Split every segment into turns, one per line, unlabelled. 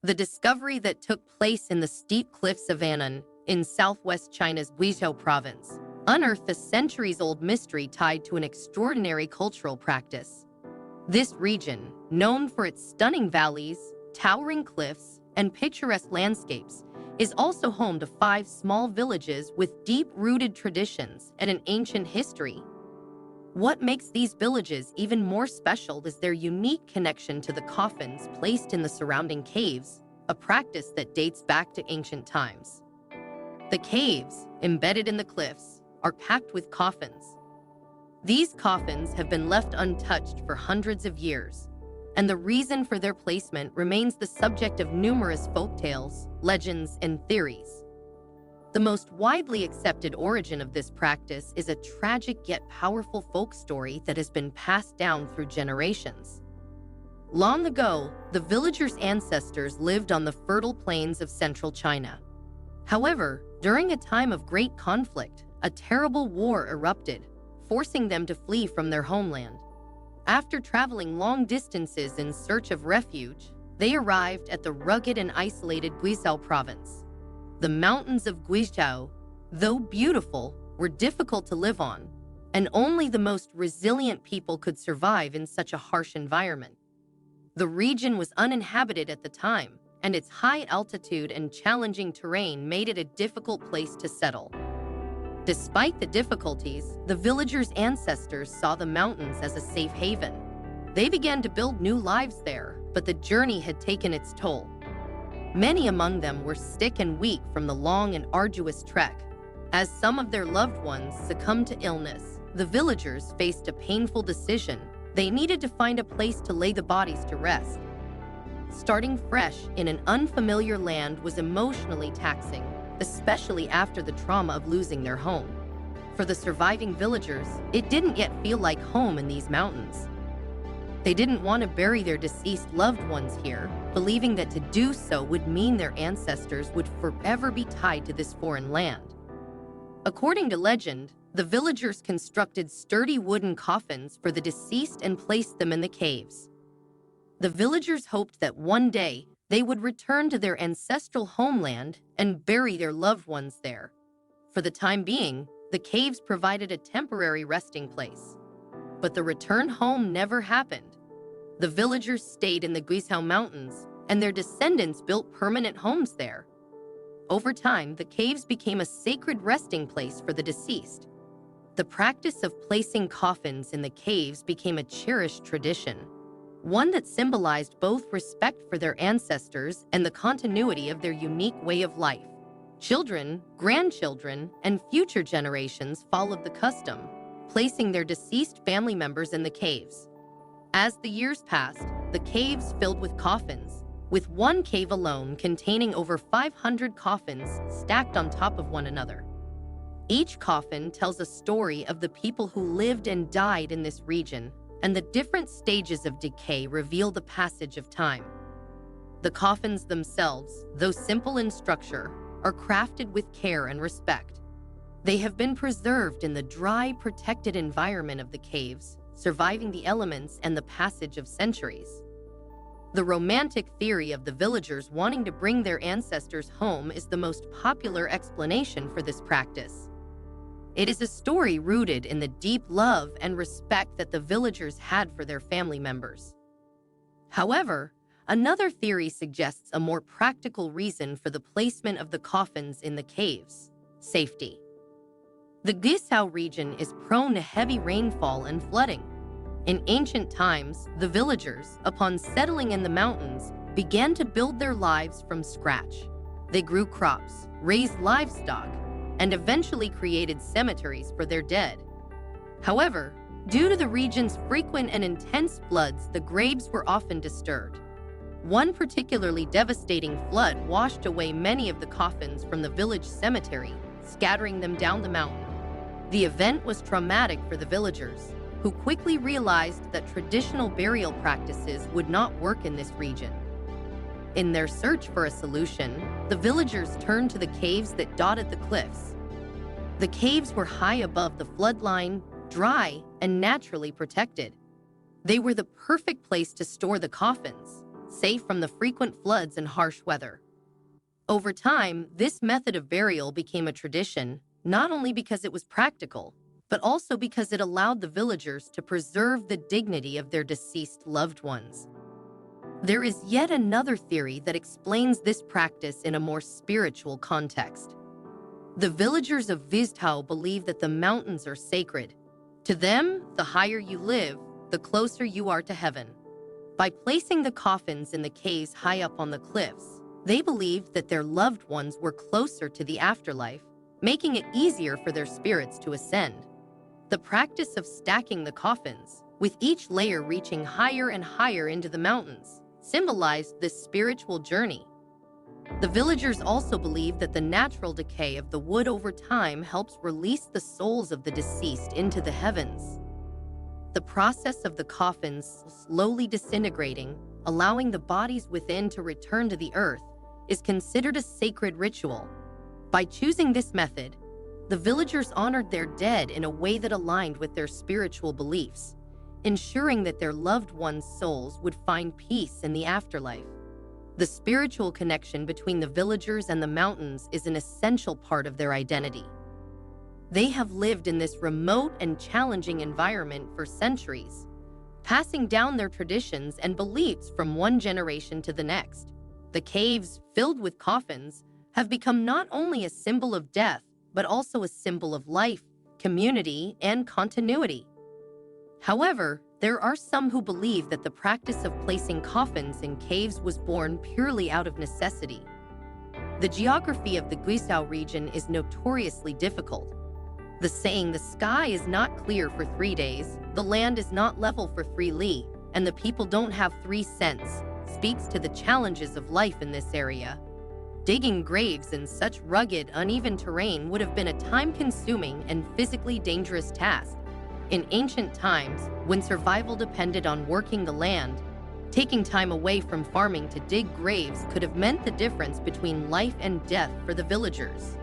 The discovery that took place in the steep cliffs of Annan in southwest China's Guizhou province unearthed a centuries-old mystery tied to an extraordinary cultural practice. This region, known for its stunning valleys, towering cliffs, and picturesque landscapes, is also home to 5 small villages with deep-rooted traditions and an ancient history. What makes these villages even more special is their unique connection to the coffins placed in the surrounding caves, a practice that dates back to ancient times. The caves, embedded in the cliffs, are packed with coffins. These coffins have been left untouched for hundreds of years, and the reason for their placement remains the subject of numerous folktales, legends, and theories. The most widely accepted origin of this practice is a tragic yet powerful folk story that has been passed down through generations. Long ago, the villagers' ancestors lived on the fertile plains of central China. However, during a time of great conflict, a terrible war erupted, forcing them to flee from their homeland. After traveling long distances in search of refuge, they arrived at the rugged and isolated Guizhou province. The mountains of Guizhou, though beautiful, were difficult to live on, and only the most resilient people could survive in such a harsh environment. The region was uninhabited at the time, and its high altitude and challenging terrain made it a difficult place to settle. Despite the difficulties, the villagers' ancestors saw the mountains as a safe haven. They began to build new lives there, but the journey had taken its toll. Many among them were sick and weak from the long and arduous trek. As some of their loved ones succumbed to illness, the villagers faced a painful decision. They needed to find a place to lay the bodies to rest. Starting fresh in an unfamiliar land was emotionally taxing, especially after the trauma of losing their home. For the surviving villagers, it didn't yet feel like home in these mountains. They didn't want to bury their deceased loved ones here, believing that to do so would mean their ancestors would forever be tied to this foreign land. According to legend, the villagers constructed sturdy wooden coffins for the deceased and placed them in the caves. The villagers hoped that one day they would return to their ancestral homeland and bury their loved ones there. For the time being, the caves provided a temporary resting place. But the return home never happened. The villagers stayed in the Guizhou Mountains, and their descendants built permanent homes there. Over time, the caves became a sacred resting place for the deceased. The practice of placing coffins in the caves became a cherished tradition, one that symbolized both respect for their ancestors and the continuity of their unique way of life. Children, grandchildren, and future generations followed the custom, placing their deceased family members in the caves. As the years passed, the caves filled with coffins, with one cave alone containing over 500 coffins stacked on top of one another. Each coffin tells a story of the people who lived and died in this region, and the different stages of decay reveal the passage of time. The coffins themselves, though simple in structure, are crafted with care and respect. They have been preserved in the dry, protected environment of the caves, surviving the elements and the passage of centuries. The romantic theory of the villagers wanting to bring their ancestors home is the most popular explanation for this practice. It is a story rooted in the deep love and respect that the villagers had for their family members. However, another theory suggests a more practical reason for the placement of the coffins in the caves: safety. The Guizhou region is prone to heavy rainfall and flooding. In ancient times, the villagers, upon settling in the mountains, began to build their lives from scratch. They grew crops, raised livestock, and eventually created cemeteries for their dead. However, due to the region's frequent and intense floods, the graves were often disturbed. One particularly devastating flood washed away many of the coffins from the village cemetery, scattering them down the mountain. The event was traumatic for the villagers, who quickly realized that traditional burial practices would not work in this region. In their search for a solution, the villagers turned to the caves that dotted the cliffs. The caves were high above the floodline, dry, and naturally protected. They were the perfect place to store the coffins, safe from the frequent floods and harsh weather. Over time, this method of burial became a tradition, not only because it was practical, but also because it allowed the villagers to preserve the dignity of their deceased loved ones. There is yet another theory that explains this practice in a more spiritual context. The villagers of Viztao believe that the mountains are sacred. To them, the higher you live, the closer you are to heaven. By placing the coffins in the caves high up on the cliffs, they believed that their loved ones were closer to the afterlife, making it easier for their spirits to ascend. The practice of stacking the coffins, with each layer reaching higher and higher into the mountains, symbolized this spiritual journey. The villagers also believed that the natural decay of the wood over time helps release the souls of the deceased into the heavens. The process of the coffins slowly disintegrating, allowing the bodies within to return to the earth, is considered a sacred ritual. By choosing this method, the villagers honored their dead in a way that aligned with their spiritual beliefs, ensuring that their loved ones' souls would find peace in the afterlife. The spiritual connection between the villagers and the mountains is an essential part of their identity. They have lived in this remote and challenging environment for centuries, passing down their traditions and beliefs from one generation to the next. The caves, filled with coffins, have become not only a symbol of death, but also a symbol of life, community, and continuity. However, there are some who believe that the practice of placing coffins in caves was born purely out of necessity. The geography of the Guizhou region is notoriously difficult. The saying, "the sky is not clear for 3 days, the land is not level for 3 li, and the people don't have 3 cents," speaks to the challenges of life in this area. Digging graves in such rugged, uneven terrain would have been a time-consuming and physically dangerous task. In ancient times, when survival depended on working the land, taking time away from farming to dig graves could have meant the difference between life and death for the villagers.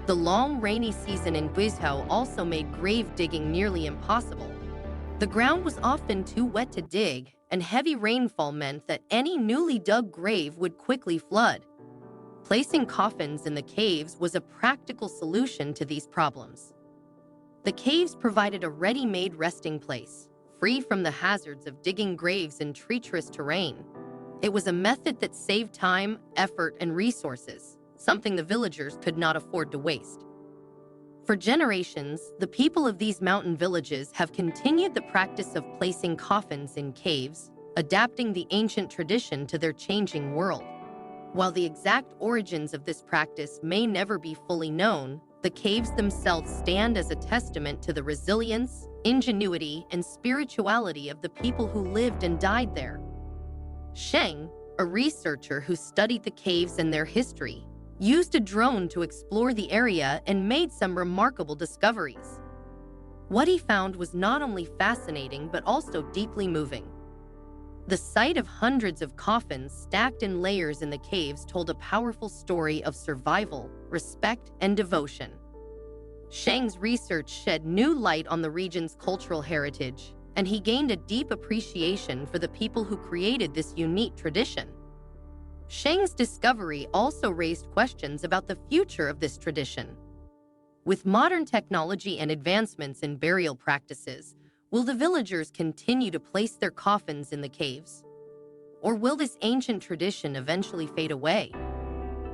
The long rainy season in Guizhou also made grave digging nearly impossible. The ground was often too wet to dig, and heavy rainfall meant that any newly dug grave would quickly flood. Placing coffins in the caves was a practical solution to these problems. The caves provided a ready-made resting place, free from the hazards of digging graves in treacherous terrain. It was a method that saved time, effort, and resources, something the villagers could not afford to waste. For generations, the people of these mountain villages have continued the practice of placing coffins in caves, adapting the ancient tradition to their changing world. While the exact origins of this practice may never be fully known, the caves themselves stand as a testament to the resilience, ingenuity, and spirituality of the people who lived and died there. Sheng, a researcher who studied the caves and their history, used a drone to explore the area and made some remarkable discoveries. What he found was not only fascinating but also deeply moving. The sight of hundreds of coffins stacked in layers in the caves told a powerful story of survival, respect, and devotion. Sheng's research shed new light on the region's cultural heritage, and he gained a deep appreciation for the people who created this unique tradition. Sheng's discovery also raised questions about the future of this tradition. With modern technology and advancements in burial practices, will the villagers continue to place their coffins in the caves? Or will this ancient tradition eventually fade away?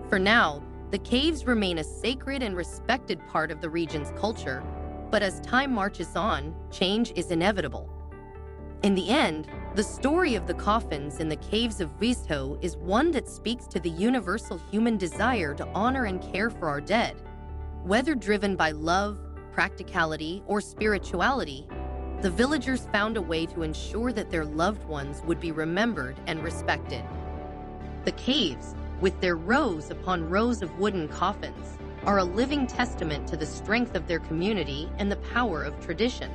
For now, the caves remain a sacred and respected part of the region's culture, but as time marches on, change is inevitable. In the end, the story of the coffins in the caves of Vizhou is one that speaks to the universal human desire to honor and care for our dead. Whether driven by love, practicality, or spirituality, the villagers found a way to ensure that their loved ones would be remembered and respected. The caves, with their rows upon rows of wooden coffins, are a living testament to the strength of their community and the power of tradition.